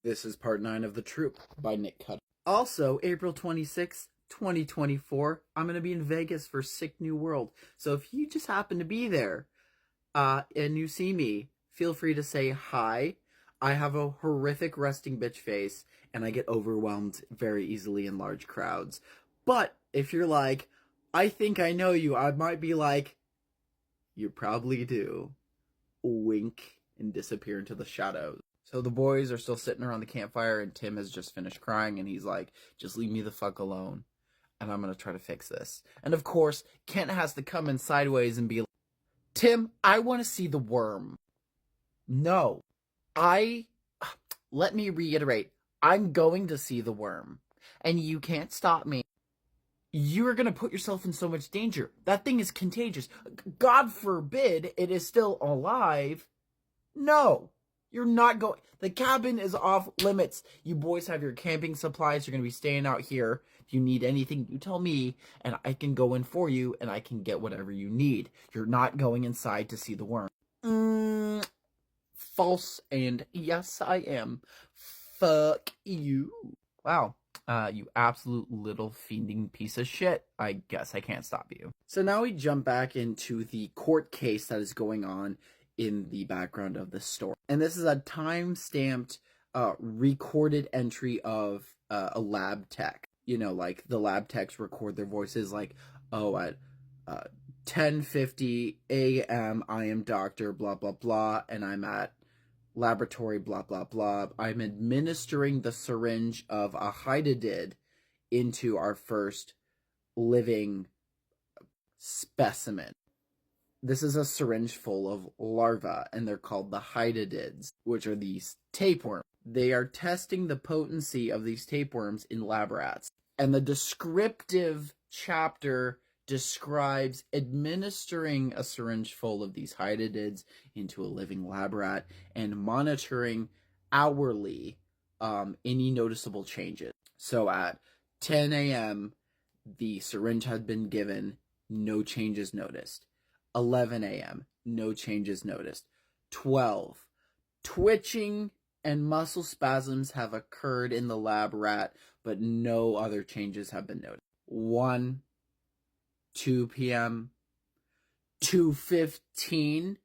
This is part 9 of The Troop by Nick Cutter. Also, April 26th, 2024, I'm going to be in Vegas for Sick New World. So if you just happen to be there and you see me, feel free to say hi. I have a horrific resting bitch face, and I get overwhelmed very easily in large crowds. But if you're like, I think I know you, I might be like, you probably do. Wink and disappear into the shadows. So the boys are still sitting around the campfire, and Tim has just finished crying, and he's like, just leave me the fuck alone, and I'm gonna try to fix this. And of course, Kent has to come in sideways and be like, Tim, I want to see the worm. No. Let me reiterate, I'm going to see the worm, and you can't stop me. You are going to put yourself in so much danger. That thing is contagious. God forbid it is still alive. No, you're not going. The cabin is off limits. You boys have your camping supplies. You're going to be staying out here. If you need anything, you tell me, and I can go in for you, and I can get whatever you need. You're not going inside to see the worm. False, and yes, I am. Fuck you. Wow. You absolute little fiending piece of shit. I guess I can't stop you. So now we jump back into the court case that is going on in the background of the story. And this is a time-stamped, recorded entry of a lab tech. You know, like the lab techs record their voices like, oh, at 10:50 a.m. I am Dr. blah, blah, blah, and I'm at laboratory blah blah blah. I'm administering the syringe of a hydadid into our first living specimen. This is a syringe full of larvae, and they're called the hydadids, which are these tapeworms. They are testing the potency of these tapeworms in lab rats. And the descriptive chapter describes administering a syringe full of these hydadids into a living lab rat and monitoring hourly any noticeable changes. So at 10 a.m., the syringe had been given, no changes noticed. 11 a.m., no changes noticed. 12, twitching and muscle spasms have occurred in the lab rat, but no other changes have been noted. 1, 2 p.m., 2:15,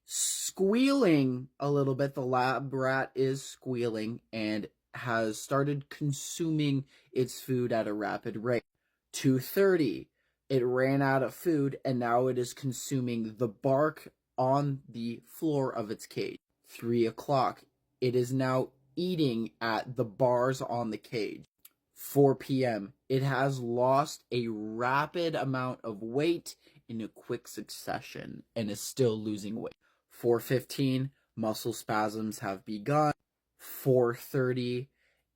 squealing a little bit. The lab rat is squealing and has started consuming its food at a rapid rate. 2:30, it ran out of food and now it is consuming the bark on the floor of its cage. 3 o'clock, it is now eating at the bars on the cage. 4 p.m., it has lost a rapid amount of weight in a quick succession and is still losing weight. 4:15, muscle spasms have begun. 4:30,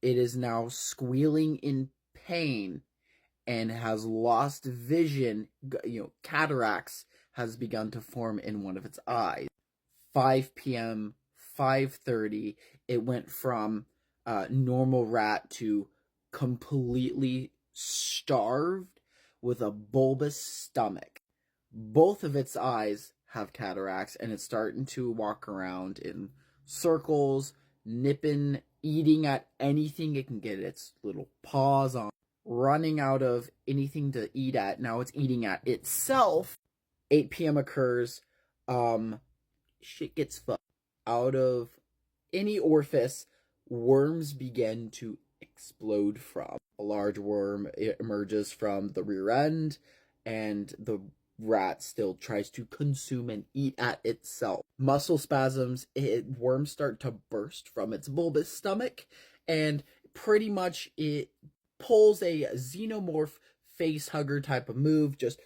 it is now squealing in pain and has lost vision. Cataracts has begun to form in one of its eyes. 5 p.m., 5:30, it went from normal rat to completely starved with a bulbous stomach. Both of its eyes have cataracts, and it's starting to walk around in circles, nipping, eating at anything it can get its little paws on, running out of anything to eat at. Now it's eating at itself. 8 p.m. occurs. Shit gets fucked. Out of any orifice, worms begin to explode from. A large worm emerges from the rear end, and the rat still tries to consume and eat at itself. Muscle spasms, worms start to burst from its bulbous stomach, and pretty much it pulls a xenomorph face hugger type of move, just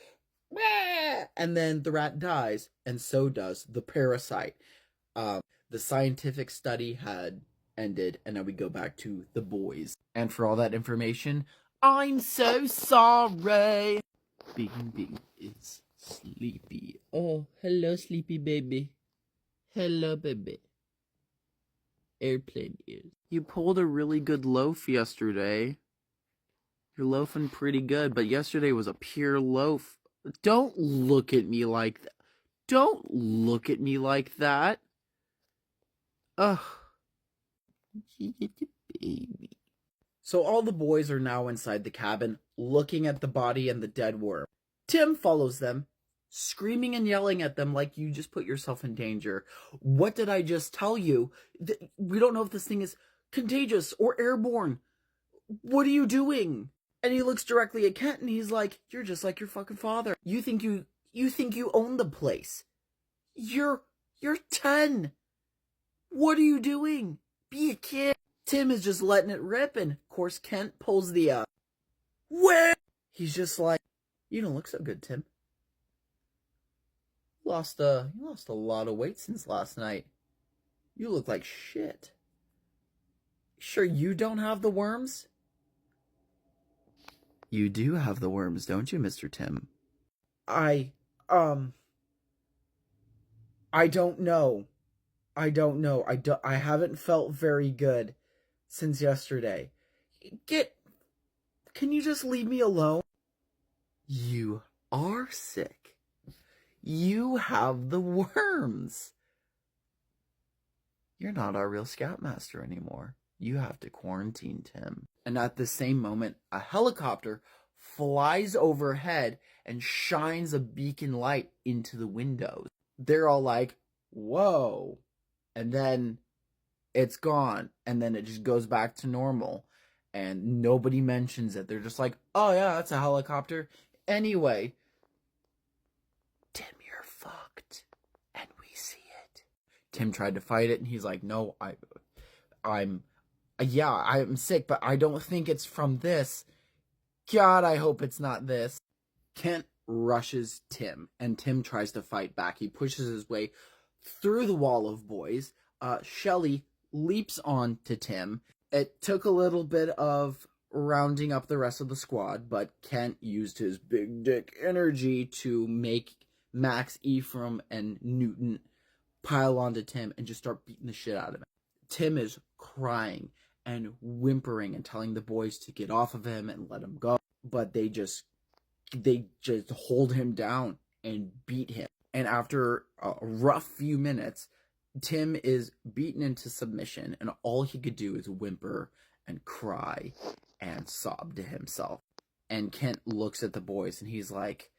and then the rat dies, and so does the parasite. The scientific study had ended, and now we go back to the boys. And for all that information, I'm so sorry. Bing is sleepy. Oh, hello, sleepy baby. Hello, baby. Airplane ears. You pulled a really good loaf yesterday. You're loafing pretty good, but yesterday was a pure loaf. Don't look at me like that. Don't look at me like that. Ugh. Baby. So all the boys are now inside the cabin, looking at the body and the dead worm. Tim follows them, screaming and yelling at them like you just put yourself in danger. What did I just tell you? We don't know if this thing is contagious or airborne. What are you doing? And he looks directly at Kent and he's like, you're just like your fucking father. You think you own the place. You're 10. What are you doing? Be a kid. Tim is just letting it rip, and of course Kent pulls the where? He's just like, you don't look so good, Tim. You lost a lot of weight since last night. You look like shit. Sure you don't have the worms? You do have the worms, don't you, Mr. Tim? I don't know. I haven't felt very good since yesterday. Can you just leave me alone? You are sick. You have the worms. You're not our real scoutmaster anymore. You have to quarantine Tim. And at the same moment, a helicopter flies overhead and shines a beacon light into the windows. They're all like, whoa. And then it's gone. And then it just goes back to normal. And nobody mentions it. They're just like, oh yeah, that's a helicopter. Anyway, Tim, you're fucked. And we see it. Tim tried to fight it and he's like, no, I'm sick, but I don't think it's from this. God, I hope it's not this. Kent rushes Tim, and Tim tries to fight back. He pushes his way through the wall of boys. Shelly leaps on to Tim. It took a little bit of rounding up the rest of the squad, but Kent used his big dick energy to make Max, Ephraim, and Newton pile onto Tim and just start beating the shit out of him. Tim is crying and whimpering and telling the boys to get off of him and let him go. But they just hold him down and beat him. And after a rough few minutes, Tim is beaten into submission, and all he could do is whimper and cry and sob to himself. And Kent looks at the boys and he's like,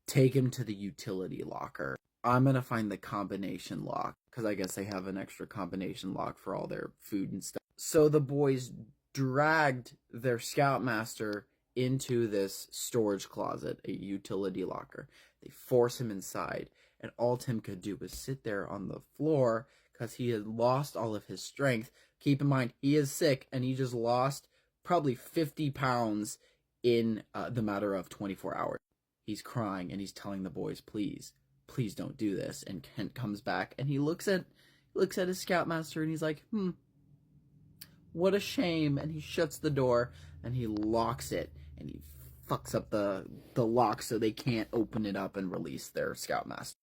take him to the utility locker. I'm gonna find the combination lock, because I guess they have an extra combination lock for all their food and stuff. So the boys dragged their scoutmaster into this storage closet, a utility locker. They force him inside, and all Tim could do was sit there on the floor because he had lost all of his strength. Keep in mind, he is sick, and he just lost probably 50 pounds in the matter of 24 hours. He's crying, and he's telling the boys, please don't do this. And Kent comes back, and he looks at his scoutmaster, and he's like, what a shame. And he shuts the door, and he locks it, and he fucks up the lock so they can't open it up and release their scoutmaster.